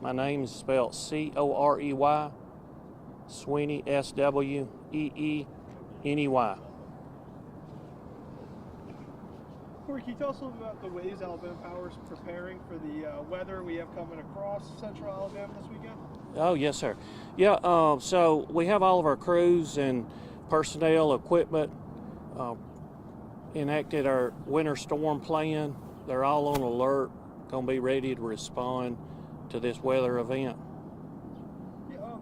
My name is spelled C-O-R-E-Y, Sweeney, S-W-E-E-N-E-Y. Corey, can you tell us a little bit about the ways Alabama Power is preparing for the weather we have coming across central Alabama this weekend? Oh, yes, sir. Yeah, so we have all of our crews and personnel, equipment, enacted our winter storm plan. They're all on alert, going to be ready to respond to this weather event. Yeah,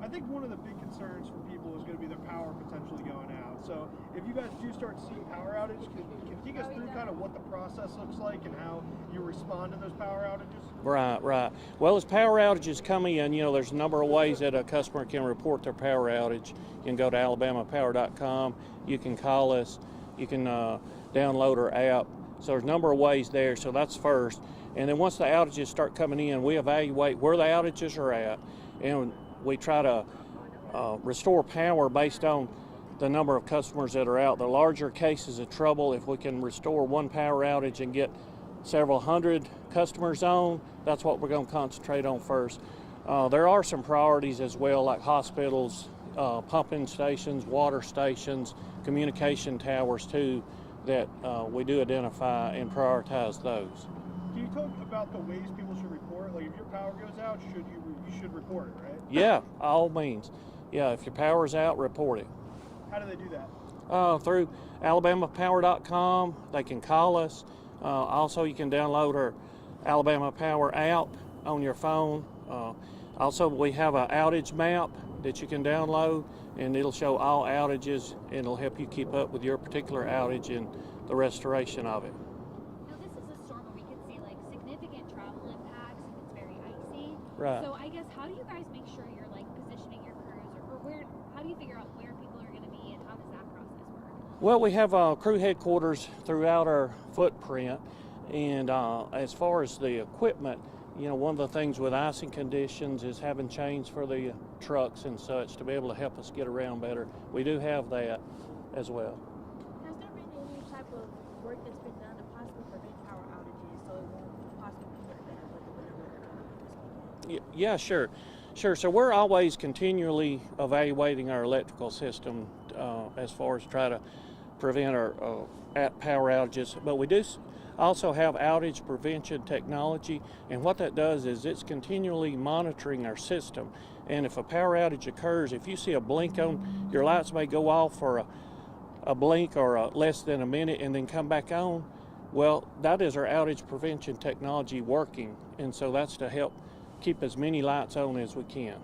I think one of the big concerns for people is going to be their power potentially going out. So if you guys do start seeing power outages, can you take us through kind of what the process looks like and how you respond to those power outages? Right. Well, as power outages come in, there's a number of ways that a customer can report their power outage. You can go to alabamapower.com, you can call us, you can download our app. So there's a number of ways there, so that's first. And then once the outages start coming in, we evaluate where the outages are at, and we try to restore power based on the number of customers that are out. The larger cases of trouble, if we can restore one power outage and get several hundred customers on, that's what we're going to concentrate on first. There are some priorities as well, like hospitals, pumping stations, water stations, communication towers too, that we do identify and prioritize those. Can you talk about the ways people should report? Like if your power goes out, you should report it, right? Yeah, all means. Yeah, if your power's out, report it. How do they do that? Through alabamapower.com. They can call us. Also, you can download our Alabama Power app on your phone. Also, we have an outage map that you can download, and it'll show all outages, and it'll help you keep up with your particular outage and the restoration of it. Now, this is a storm where we could see like significant travel impacts if it's very icy. Right. So I guess how do you guys make sure you're like positioning your crews, or where? How do you figure out where people are going to be, and how does that process work? Well, we have crew headquarters throughout our footprint, and as far as the equipment, one of the things with icing conditions is having chains for the trucks and such to be able to help us get around better. We do have that as well. Has there been any type of work that's been done to possibly prevent power outages so it won't possibly be better with the winter weather coming this weekend? Yeah, sure. So we're always continually evaluating our electrical system as far as try to prevent our power outages, but we do also have outage prevention technology, and what that does is it's continually monitoring our system. And if a power outage occurs, if you see a blink on, your lights may go off for a blink or less than a minute and then come back on. Well, that is our outage prevention technology working, and so that's to help keep as many lights on as we can.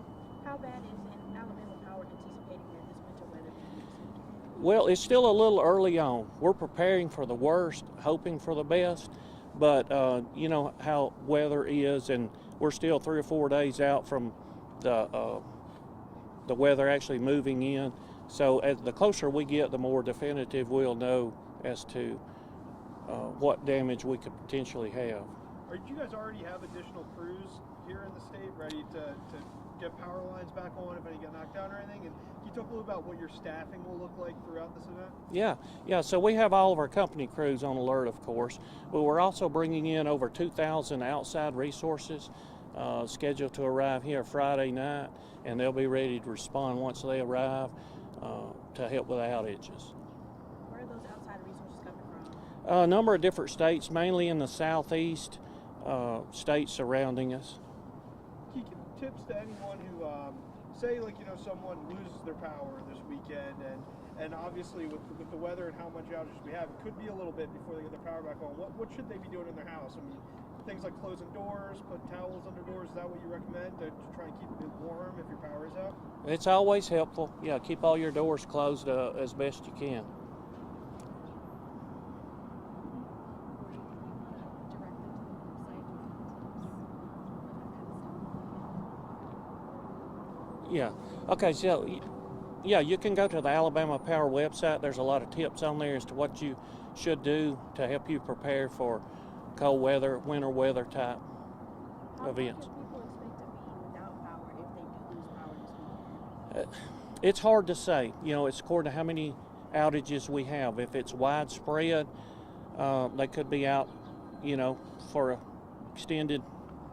How bad is Alabama Power anticipating that this winter weather will be this weekend? Well, it's still a little early on. We're preparing for the worst, hoping for the best, but you know how weather is, and we're still 3 or 4 days out from the weather actually moving in. So as the closer we get, the more definitive we'll know as to what damage we could potentially have. Do you guys already have additional crews here in the state ready to get power lines back on if any get knocked down or anything? And can you talk a little about what your staffing will look like throughout this event? Yeah. So we have all of our company crews on alert, of course, but we're also bringing in over 2,000 outside resources scheduled to arrive here Friday night, and they'll be ready to respond once they arrive to help with outages. Where are those outside resources coming from? A number of different states, mainly in the southeast states surrounding us. Can you give tips to anyone who, say, someone loses their power this weekend, and obviously with the weather and how much outages we have, it could be a little bit before they get their power back on. What should they be doing in their house? I mean, things like closing doors, put towels under doors, is that what you recommend to try and keep it warm if your power is out? It's always helpful. Yeah, keep all your doors closed as best you can. Yeah. Okay, so yeah, you can go to the Alabama Power website. There's a lot of tips on there as to what you should do to help you prepare for cold weather, winter weather type events. How long can people expect to be without power if they do lose power this weekend? It's hard to say. It's according to how many outages we have. If it's widespread, they could be out, for an extended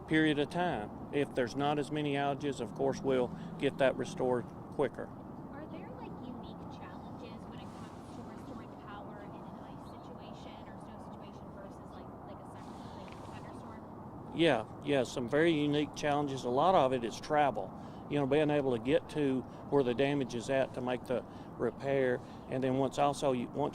period of time. if there's not as many outages, of course, we'll get that restored quicker. Are there like unique challenges when it comes to restoring power in an ice situation or snow situation versus like a thunderstorm? Yeah, some very unique challenges. A lot of it is travel. Being able to get to where the damage is at to make the repair, and then once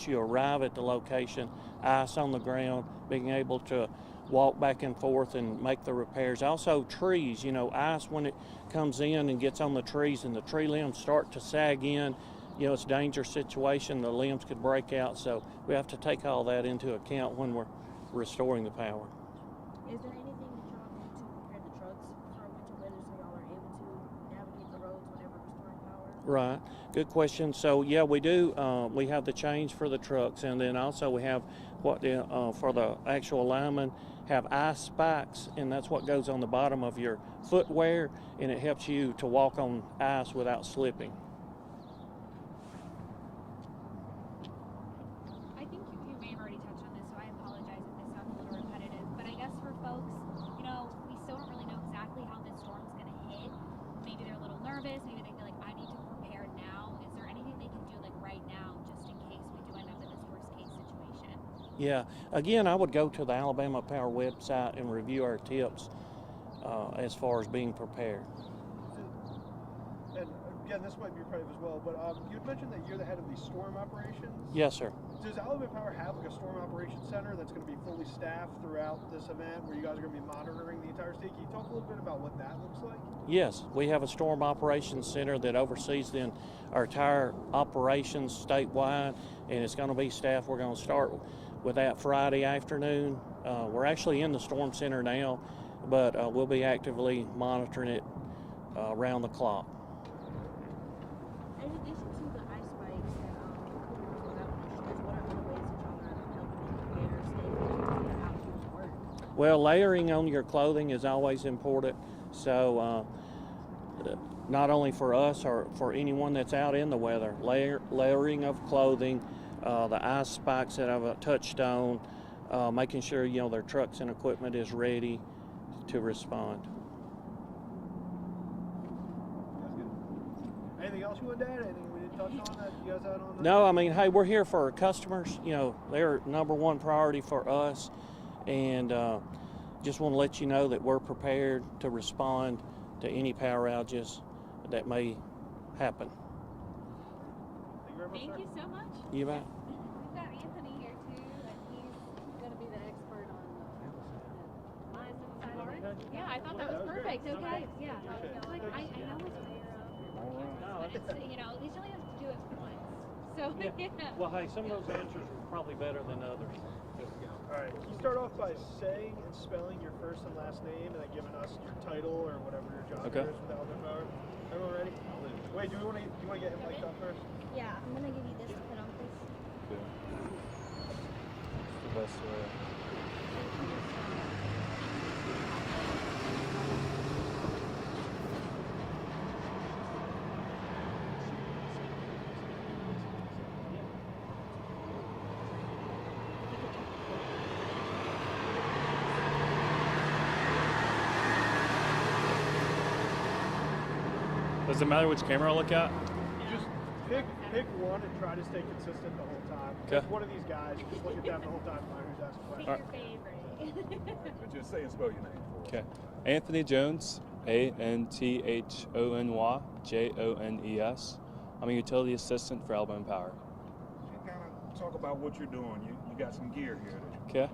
you arrive at the location, ice on the ground, being able to walk back and forth and make the repairs. Also trees, ice when it comes in and gets on the trees and the tree limbs start to sag in, it's a dangerous situation. The limbs could break out, so we have to take all that into account when we're restoring the power. Is there anything that y'all do to prepare the trucks for winter weather so y'all are able to navigate the roads whenever restoring power? Right, good question. So yeah, we do. We have the change for the trucks, and then also we have for the actual linemen have ice spikes, and that's what goes on the bottom of your footwear, and it helps you to walk on ice without slipping. I think you may have already touched on this, so I apologize if this sounds a little repetitive. But I guess for folks, we still don't really know exactly how this storm's going to hit. Maybe they're a little nervous. Maybe they feel like I need to prepare now. Is there anything they can do like right now, just in case we do end up in this worst case situation? Yeah, again, I would go to the Alabama Power website and review our tips as far as being prepared. And again, this might be repetitive as well, but you had mentioned that you're the head of the storm operations. Yes, sir. Does Alabama Power have like a storm operations center that's going to be fully staffed throughout this event, where you guys are going to be monitoring the entire state? Can you talk a little bit about what that looks like? Yes, we have a storm operations center that oversees our entire operations statewide, and it's going to be staffed. We're going to start with that Friday afternoon. We're actually in the storm center now, but we'll be actively monitoring it around the clock. In addition to the ice spikes that what are other ways that y'all are helping them prepare, stay out of work? Well, layering on your clothing is always important. So not only for us or for anyone that's out in the weather, layering of clothing, the ice spikes that I've touched on, making sure their trucks and equipment is ready to respond. That's good. Anything else you want to add? Anything we didn't touch on that you guys had on? No, I mean, hey, we're here for our customers. They're number one priority for us, and just want to let you know that we're prepared to respond to any power outages that may happen. Thank you very much, Thank sir. you so much. You bet. We've got Anthony here too, and he's going to be the expert on the lines inside of it. Yeah, I thought that was perfect. Okay, yeah. Like, I know it's rare, but it's, he only has to do it once. So, yeah. Well, hey, some of those answers were probably better than others. All right. Can you start off by saying and spelling your first and last name, and then giving us your title or whatever your job Okay. is with Alabama Power? Everyone ready? Wait, do you want to get him mic'd up first? Yeah, I'm gonna give you this to put on, please. It's the best way. Does it matter which camera I look at? Just pick one and try to stay consistent the whole time. Okay. Pick one of these guys and just look at them the whole time, no matter who's asking Pick questions. your favorite. But just say and spell your name for us. Okay. Anthony Jones, Anthonyjones. I'm a utility assistant for Alabama Power. And kind of talk about what you're doing. You got some gear here. That you Okay.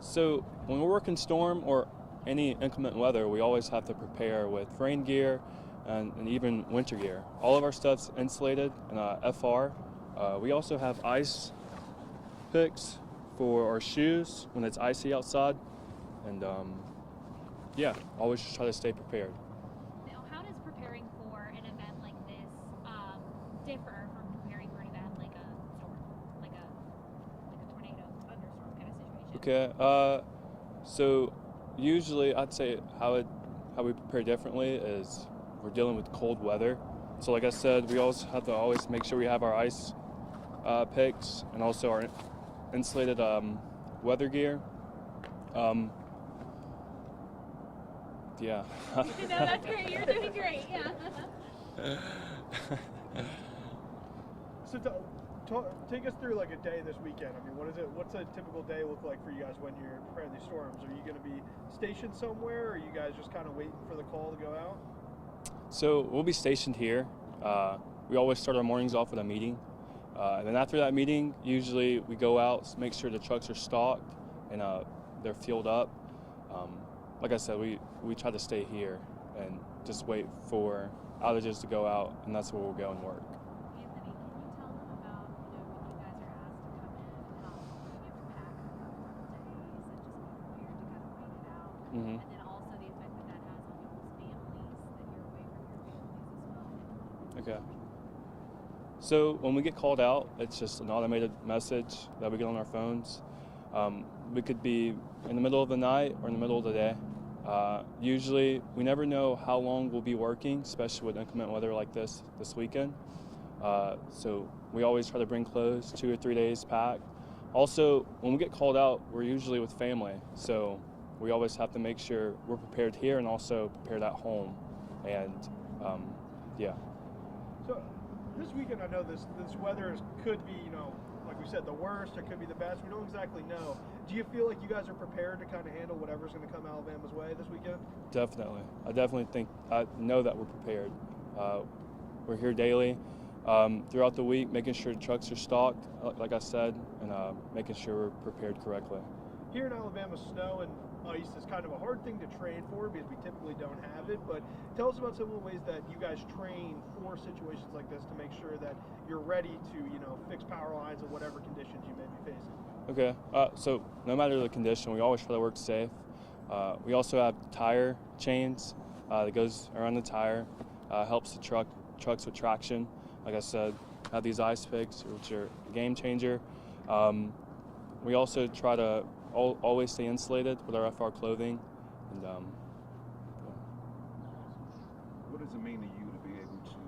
So when we're working storm or any inclement weather, we always have to prepare with rain gear and even winter gear. All of our stuff's insulated in FR. We also have ice picks for our shoes when it's icy outside. And yeah, always just try to stay prepared. Now, how does preparing for an event like this differ from preparing for an event like a storm, like a tornado, thunderstorm kind of situation? Okay. So usually I'd say how we prepare differently is we're dealing with cold weather. So like I said, we always have to always make sure we have our ice picks and also our insulated weather gear. Yeah. No, that's great. You're doing great. Yeah. So take us through like a day this weekend. I mean, what's a typical day look like for you guys when you're preparing these storms? Are you going to be stationed somewhere, or are you guys just kind of waiting for the call to go out? So we'll be stationed here. We always start our mornings off with a meeting. And then after that meeting, usually we go out, make sure the trucks are stocked and they're fueled up. Like I said, we try to stay here and just wait for outages to go out, and that's where we'll go and work. Anthony, can you tell them about, when you guys are asked to come in, how you have to pack for a couple of days and just be prepared to kind of wait it out? Mm-hmm. And then also the effect that has on people's families, that you're away from your families as well. Okay. So when we get called out, it's just an automated message that we get on our phones. We could be in the middle of the night or in the middle of the day. Usually, we never know how long we'll be working, especially with inclement weather like this weekend. So we always try to bring clothes 2 or 3 days packed. Also, when we get called out, we're usually with family, so we always have to make sure we're prepared here and also prepared at home. And yeah. So this weekend, I know this weather could be, like we said, the worst. It could be the best. We don't exactly know. Do you feel like you guys are prepared to kind of handle whatever's going to come Alabama's way this weekend? Definitely. I know that we're prepared. We're here daily, throughout the week, making sure trucks are stocked, like I said, and making sure we're prepared correctly. Here in Alabama, snow and ice is kind of a hard thing to train for because we typically don't have it, but tell us about some of the ways that you guys train for situations like this to make sure that you're ready to, fix power lines in whatever conditions you may be facing. Okay, so no matter the condition, we always try to work safe. We also have tire chains that goes around the tire, helps the trucks with traction. Like I said, have these ice picks, which are a game changer. We also try to always stay insulated with our FR clothing. And What does it mean to you to be able to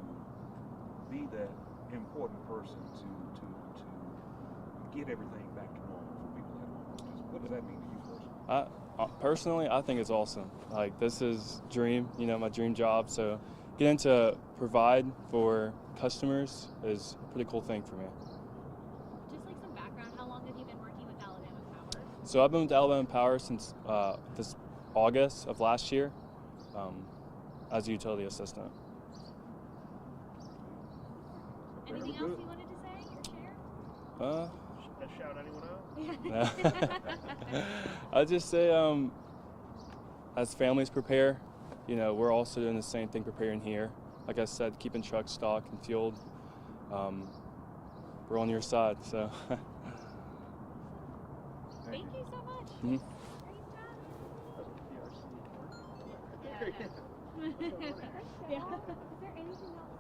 be that important person to get everything back to normal for people at home? What does that mean to you personally? Personally, I think it's awesome. Like, this is my dream job. So getting to provide for customers is a pretty cool thing for me. Just like some background, how long have you been working with Alabama Power? So I've been with Alabama Power since this August of last year as a utility assistant. Anything else you wanted to say or share? Shout anyone out? I'd just say, as families prepare, we're also doing the same thing preparing here. Like I said, keeping trucks stocked and fueled. We're on your side, so. Thank you so much. Mhm. Great job. That's what PRC works. Yeah. Is there anything else